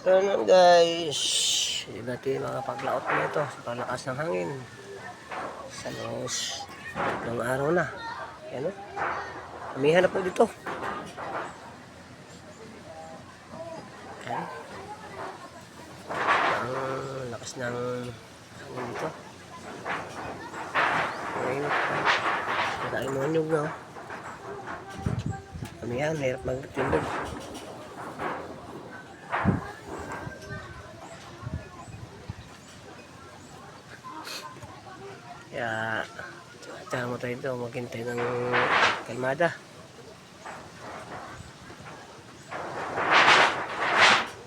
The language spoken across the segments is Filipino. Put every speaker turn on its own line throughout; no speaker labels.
So naman guys, hindi natin makapaglaot na ito sa palakas ng hangin sa los ng araw na. Yan o, amihan na po dito. Yan, ang lakas ng hangin dito. Ngayon, madaling manyog na o. Amihan, hirap magtindog. Kaya tsaka mo tayo ito maghintay ng kalmada.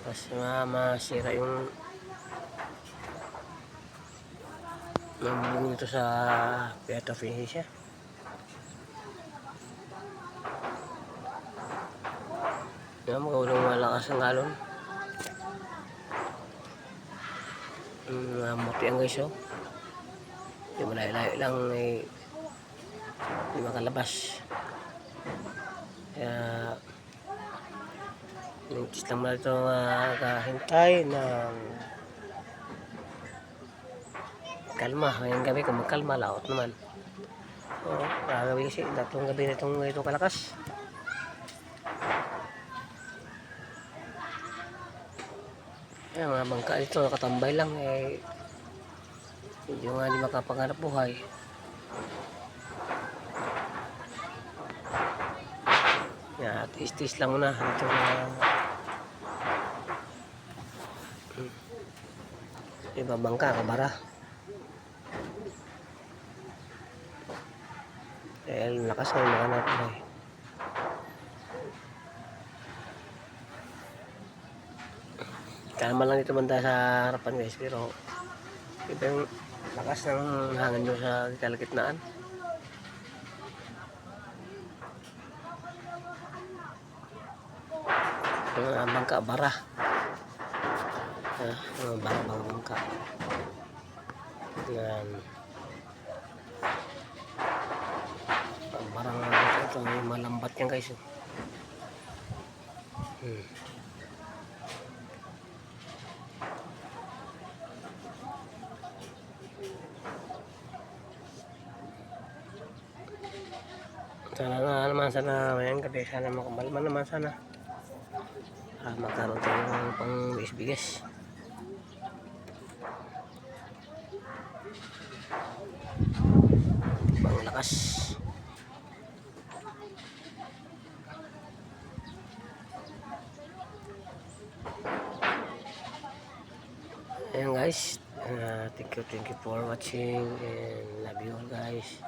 Tapos masira yung namulong ito sa Pieta Finicia. Yan, magawalong malakas ang alon. Mamuti ang guys oh. Hindi malayo-layo lang eh, hindi makalabas. Kaya mintis lang muna ito kahintay ng kalma. Ngayong gabi kung magkalma, laot naman. So, kagabi kasi tatlong gabi na itong kalakas. Ayan, mga bangka dito nakatambay lang eh, hindi nga hindi makapangarap buhay. Yan, tis-tis lang muna dito na iba bangka, kabara. Dahil lakas na yung makanap buhay. Kalma lang ito banda sa harapan guys, pero iba yung lakas ng hangin doon sa kalagitnaan. Bangka, bara. Bangka. Yan. Barang ito, malambat yan guys. Sana nga naman, sana mayan gabi, sana makamalman naman sana. Magkaroon tayo ng pang bigas-bigas. Pang lakas. Ayan guys, thank you for watching and love you all guys.